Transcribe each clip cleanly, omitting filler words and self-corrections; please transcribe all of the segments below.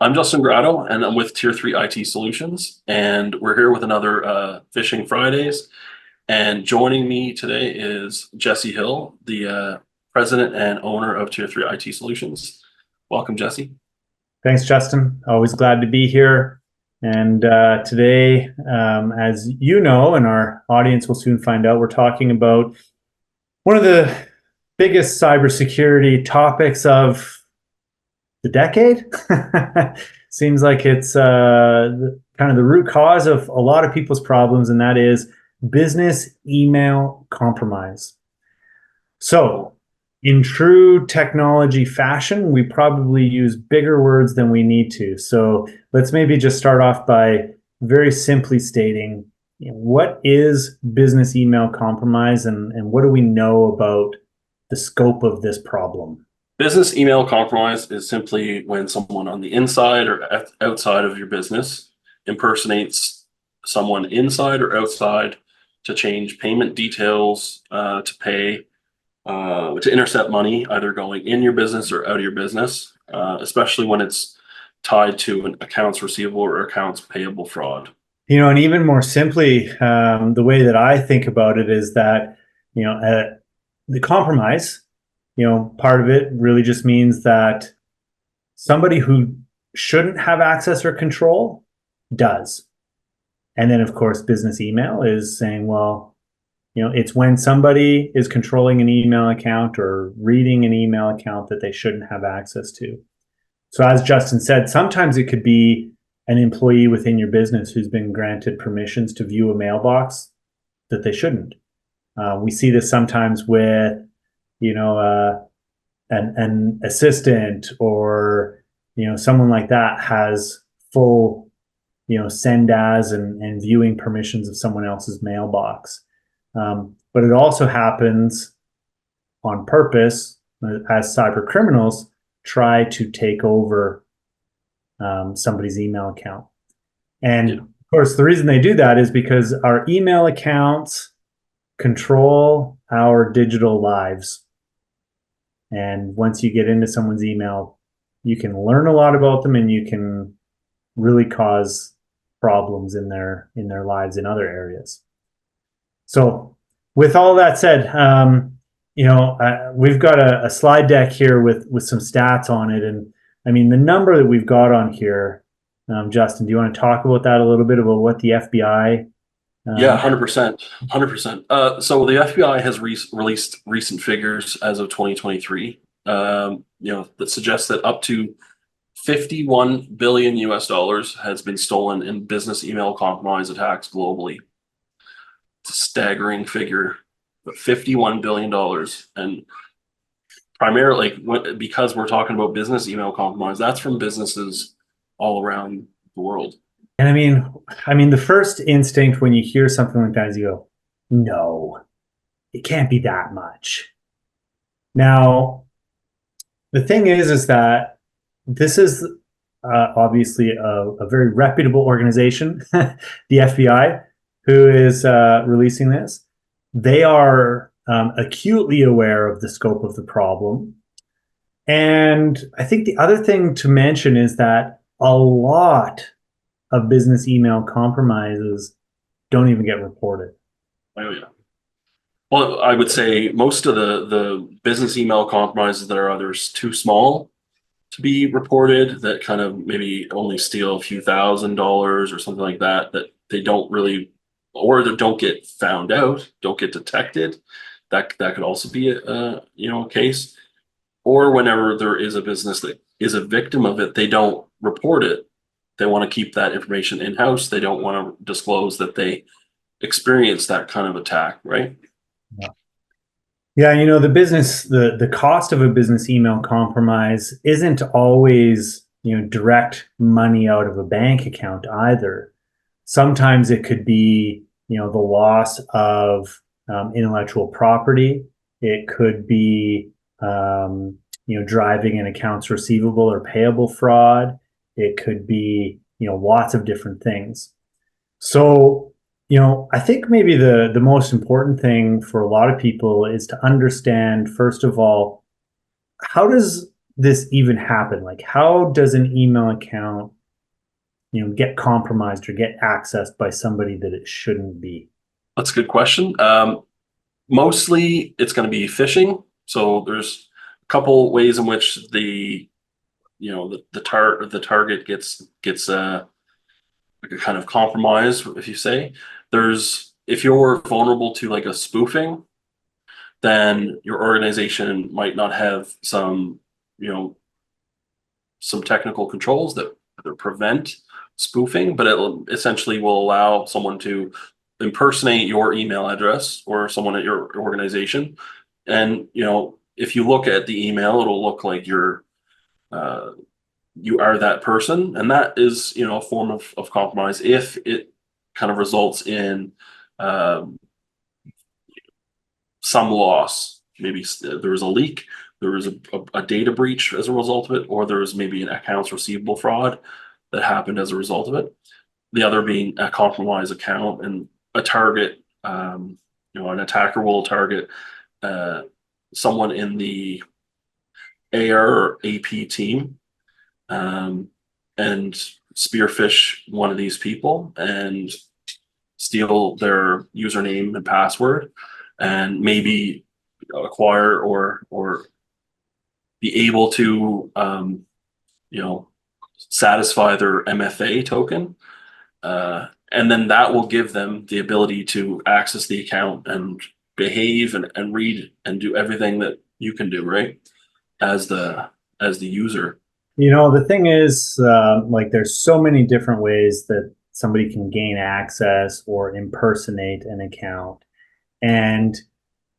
I'm Justin Grotto, and I'm with Tier 3 IT Solutions, and we're here with another Phishing Fridays. And joining me today is Jesse Hill, the president and owner of Tier 3 IT Solutions. Welcome, Jesse. Thanks, Justin. Always glad to be here. And today, as you know, and our audience will soon find out, we're talking about one of the biggest cybersecurity topics of the decade. Seems like it's kind of the root cause of a lot of people's problems, and that is business email compromise. So, in true technology fashion, we probably use bigger words than we need to. So let's maybe just start off by very simply stating, what is business email compromise, and what do we know about the scope of this problem? Business email compromise is simply when someone on the inside or outside of your business impersonates someone inside or outside to change payment details, to pay, to intercept money, either going in your business or out of your business, especially when it's tied to an accounts receivable or accounts payable fraud. And even more simply, the way that I think about it is that, the compromise, part of it really just means that somebody who shouldn't have access or control does. And then, of course, business email is saying, well, it's when somebody is controlling an email account or reading an email account that they shouldn't have access to. So as Justin said, sometimes it could be an employee within your business who's been granted permissions to view a mailbox that they shouldn't. We see this sometimes with, an assistant or, someone like that has full, send as and viewing permissions of someone else's mailbox. But it also happens on purpose as cyber criminals try to take over somebody's email account. And of course, the reason they do that is because our email accounts control our digital lives. And once you get into someone's email, you can learn a lot about them, and you can really cause problems in their lives in other areas. So with all that said, we've got a slide deck here with some stats on it. And I mean, the number that we've got on here, Justin, do you want to talk about that a little bit, about what the FBI? Yeah, 100%. 100%. So the FBI has released recent figures as of 2023, that suggests that up to 51 billion US dollars has been stolen in business email compromise attacks globally. It's a staggering figure, but $51 billion. And primarily because we're talking about business email compromise, that's from businesses all around the world. And I mean, the first instinct when you hear something like that is you go, no, it can't be that much. Now, the thing is that this is obviously a very reputable organization, the FBI, who is releasing this. They are acutely aware of the scope of the problem. And I think the other thing to mention is that a lot of business email compromises don't even get reported. Oh, yeah. Well, I would say most of the business email compromises that are either too small to be reported, that kind of maybe only steal a few $1,000s or something like that, that they don't really, or that don't get found out, don't get detected. That could also be a case. Or whenever there is a business that is a victim of it, they don't report it. They want to keep that information in-house. They don't want to disclose that they experienced that kind of attack, right? Yeah, the cost of a business email compromise isn't always, direct money out of a bank account either. Sometimes it could be, the loss of intellectual property. It could be, driving an accounts receivable or payable fraud. It could be, lots of different things. So, I think maybe the most important thing for a lot of people is to understand, first of all, how does this even happen? Like, how does an email account, get compromised or get accessed by somebody that it shouldn't be? That's a good question. Mostly it's going to be phishing. So there's a couple ways in which the target gets like a kind of compromise, if you say. There's if you're vulnerable to like a spoofing, then your organization might not have you know, some technical controls that prevent spoofing, but it essentially will allow someone to impersonate your email address or someone at your organization. And if you look at the email, it'll look like uh, you are that person, and that is a form of compromise if it kind of results in um, some loss. Maybe there was a leak, there was a data breach as a result of it, or there was maybe an accounts receivable fraud that happened as a result of it. The other being a compromised account, and a target, an attacker will target uh, someone in the AR or AP team, um, and spearfish one of these people and steal their username and password, and maybe acquire or be able to satisfy their MFA token, and then that will give them the ability to access the account and behave and read and do everything that you can do, right, as the user. The thing is, like, there's so many different ways that somebody can gain access or impersonate an account. And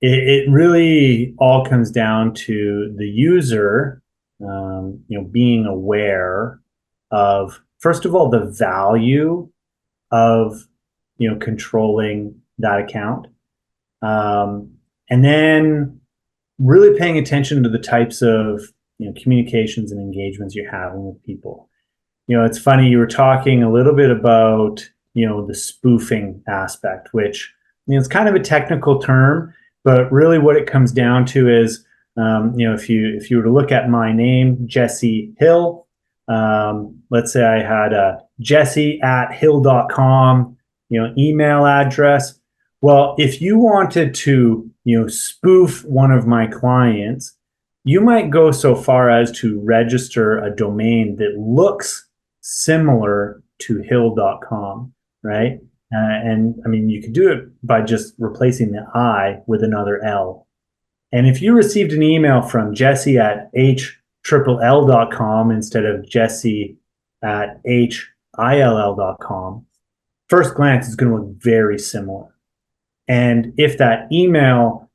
it really all comes down to the user, being aware of, first of all, the value of, controlling that account. And then really paying attention to the types of, communications and engagements you're having with people. It's funny, you were talking a little bit about, the spoofing aspect, which, it's kind of a technical term, but really what it comes down to is, if you were to look at my name, Jesse Hill, let's say I had a jesse@hill.com, email address. Well, if you wanted to, spoof one of my clients, you might go so far as to register a domain that looks similar to hill.com, right? And I mean, you could do it by just replacing the I with another L. And if you received an email from jesse@hill.com instead of jesse@hill.com, first glance is going to look very similar. And if that email,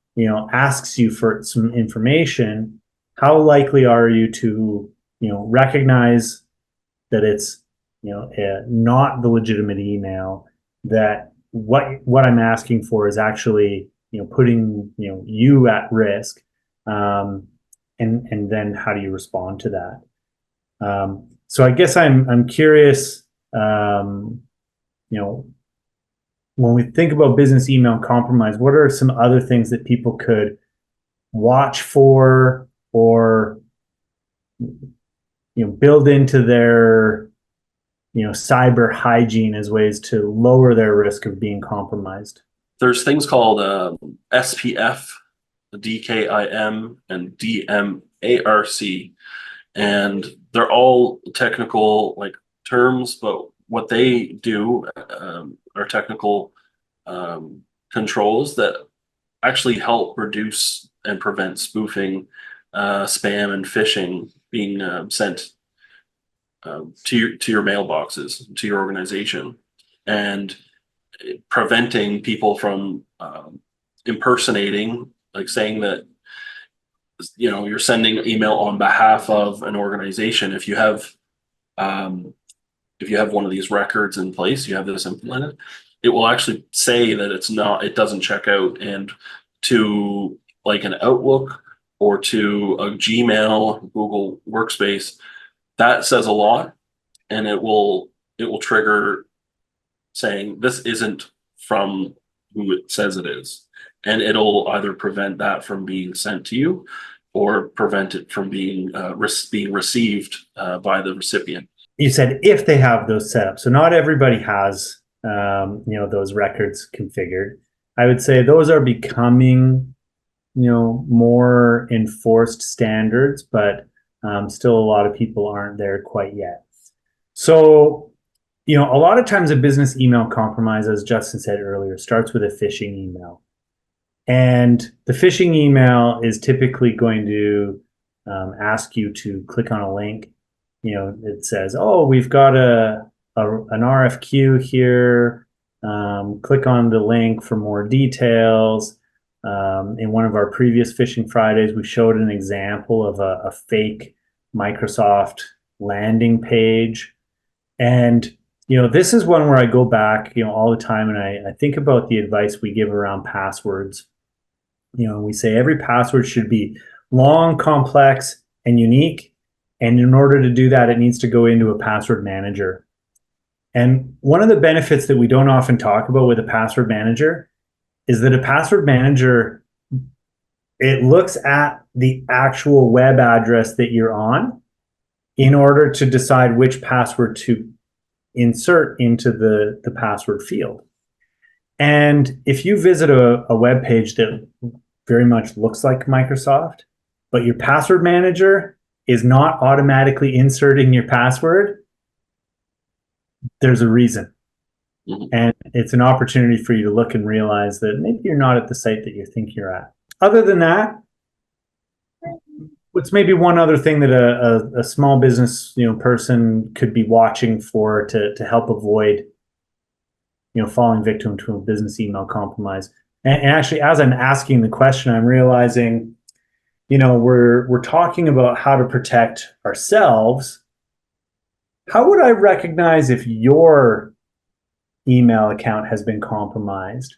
asks you for some information, how likely are you to, recognize that it's, not the legitimate email, that what I'm asking for is actually, putting, you at risk. And then how do you respond to that? So I guess I'm curious, when we think about business email compromise, what are some other things that people could watch for or build into their cyber hygiene as ways to lower their risk of being compromised? There's things called SPF, DKIM, and DMARC, and they're all technical like terms, but what they do are technical controls that actually help reduce and prevent spoofing, spam, and phishing being sent to your mailboxes, to your organization, and preventing people from impersonating, like saying that you're sending email on behalf of an organization. If you have one of these records in place, you have this implemented, it will actually say that it doesn't check out, and to like an Outlook or to a Gmail, Google Workspace, that says a lot, and it will trigger saying this isn't from who it says it is, and it'll either prevent that from being sent to you, or prevent it from being being received by the recipient. You said if they have those set up, so not everybody has those records configured. I would say those are becoming more enforced standards, but still a lot of people aren't there quite yet. So a lot of times a business email compromise, as Justin said earlier, starts with a phishing email. And the phishing email is typically going to ask you to click on a link. It says, oh, we've got an RFQ here. Click on the link for more details. In one of our previous Phishing Fridays, we showed an example of a fake Microsoft landing page. And this is one where I go back all the time, and I think about the advice we give around passwords. We say every password should be long, complex, and unique. And in order to do that, it needs to go into a password manager. And one of the benefits that we don't often talk about with a password manager is that a password manager, it looks at the actual web address that you're on in order to decide which password to insert into the password field. And if you visit a web page that very much looks like Microsoft, but your password manager is not automatically inserting your password, there's a reason. Mm-hmm. And it's an opportunity for you to look and realize that maybe you're not at the site that you think you're at. Other than that, what's maybe one other thing that a small business person could be watching for to help avoid falling victim to a business email compromise. And actually, as I'm asking the question, I'm realizing, we're talking about how to protect ourselves. How would I recognize if your email account has been compromised?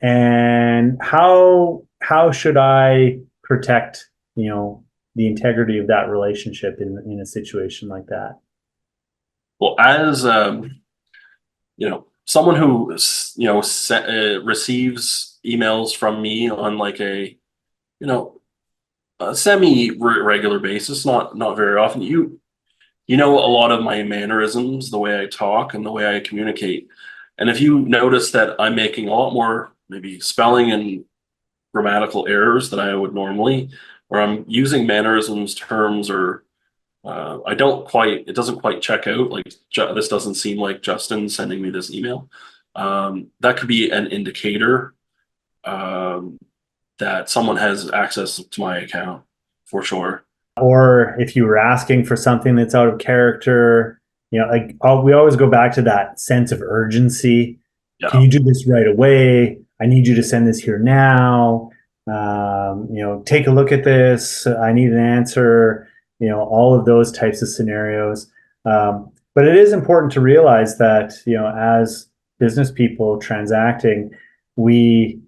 And how should I protect, the integrity of that relationship in a situation like that? Well, as someone who receives emails from me on like a semi regular basis, not very often, a lot of my mannerisms, the way I talk and the way I communicate. And if you notice that I'm making a lot more maybe spelling and grammatical errors than I would normally, or I'm using mannerisms terms, or it doesn't quite check out, like this doesn't seem like Justin sending me this email. That could be an indicator that someone has access to my account for sure. Or if you were asking for something that's out of character, we always go back to that sense of urgency. Yeah. Can you do this right away? I need you to send this here now. Take a look at this. I need an answer. All of those types of scenarios. But it is important to realize that, as business people transacting, we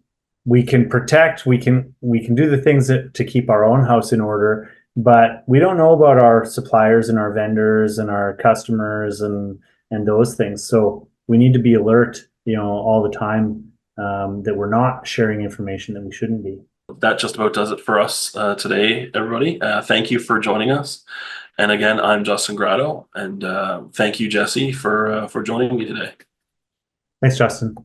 can protect, we can do the things to keep our own house in order, but we don't know about our suppliers and our vendors and our customers and those things. So we need to be alert, all the time, that we're not sharing information that we shouldn't be. That just about does it for us today, everybody. Thank you for joining us. And again, I'm Justin Grotto, and thank you, Jesse, for joining me today. Thanks, Justin.